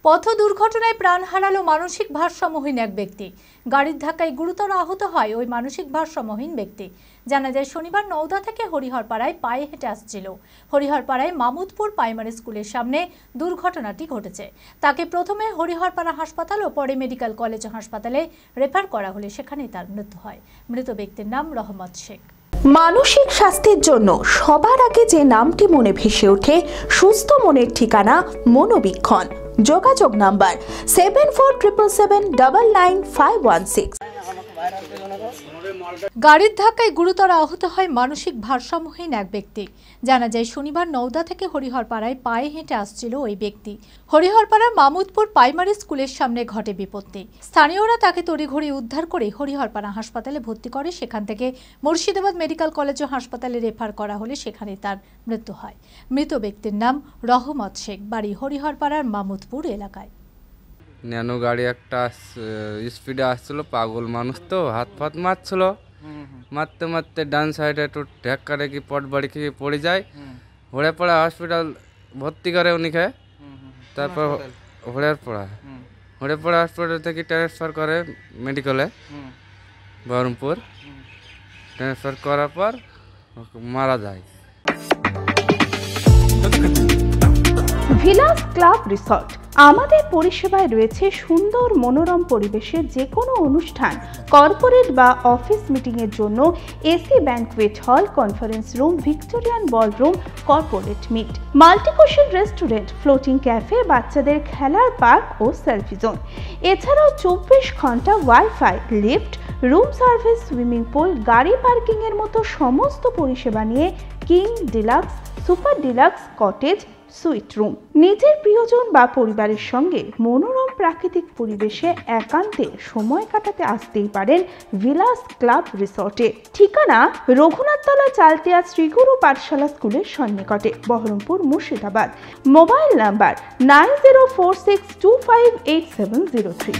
পথ দুর্ঘটনায় প্রাণ হারালো মানসিক ভারসাম্যহীন এক ব্যক্তি। গাড়ির ধাক্কায় গুরুতর আহত হয় ওই মানসিক ভারসাম্যহীন ব্যক্তি। জানা যায় শনিবার নওদা থেকে হরিহরপাড়ায় পায়ে হেঁটে আসছিল। হরিহরপাড়ায় মামুদপুর প্রাইমারি স্কুলের সামনে দুর্ঘটনাটি ঘটেছে। তাকে প্রথমে হরিহরপাড়া হাসপাতাল ও পরে মেডিকেল কলেজ হাসপাতালে রেফার করা হলে সেখানেই তার মৃত্যু হয়। মৃত ব্যক্তির নাম রহমত শেখ। মানসিক স্বাস্থ্যের জন্য সবার আগে যে নামটি মনে ভেসে ওঠে, সুস্থ মনের ঠিকানা মনোবীক্ষণ। যোগাযোগ নাম্বার 7477799516। গাড়ির ধাক্কায় গুরুতর আহত হয় মানসিক ভারসাম্যহীন এক ব্যক্তি। জানা যায় শনিবার নওদা থেকে হরিহরপাড়ায় পায়ে হেঁটে আসছিল ওই ব্যক্তি। হরিহরপাড়ার মামুদপুর প্রাইমারি স্কুলের সামনে ঘটে বিপত্তি। স্থানীয়রা তাকে তড়িঘড়ি উদ্ধার করে হরিহরপাড়া হাসপাতালে ভর্তি করে। সেখান থেকে মুর্শিদাবাদ মেডিকেল কলেজ ও হাসপাতালে রেফার করা হলে সেখানে তার মৃত্যু হয়। মৃত ব্যক্তির নাম রহমত শেখ, বাড়ি হরিহরপাড়ার মামুদপুর এলাকায়। ন্যানো গাড়ি একটা স্পিডে আসছিল, পাগল মানুষ তো হাত ফাত মারছিল, মারতে মারতে ডান সাইডে একটু ধাক্কা রেখে পট বাড়ি খেয়ে পড়ে যায়। হরিহরপাড়া হসপিটাল ভর্তি করে উনিকে, তারপর হরিহরপাড়া হসপিটাল থেকে ট্রান্সফার করে মেডিকেলে বহরমপুর। ট্রান্সফার করার পর মারা যায়। ভিলাস ক্লাব রিসর্ট আমাদের পরিষেবায় রয়েছে সুন্দর মনোরম পরিবেশে যে কোনো অনুষ্ঠান, কর্পোরেট বা অফিস মিটিংয়ের জন্য AC banquet hall, conference room, Victorian ballroom, corporate meet, multicuisine restaurant, floating cafe, বাচ্চাদের খেলার পার্ক ও সেলফি জোন। এছাড়াও 24 ঘন্টা wifi, lift, room service, swimming pool, গাড়ি পার্কিং এর মতো সমস্ত পরিষেবা নিয়ে king deluxe, super deluxe, cottage, suite room. নিজের প্রিয়জন বা পরিবারের সঙ্গে মনোরম প্রাকৃতিক পরিবেশে একান্তে সময় কাটাতে আসতেই পারেন ভিলাস ক্লাব রিসর্টে। ঠিকানা রঘুনাথতলা, চালতিয়া শ্রীগুরু পাঠশালা স্কুলের সন্নিকটে, বহরমপুর, মুর্শিদাবাদ। Mobile number 9046258703।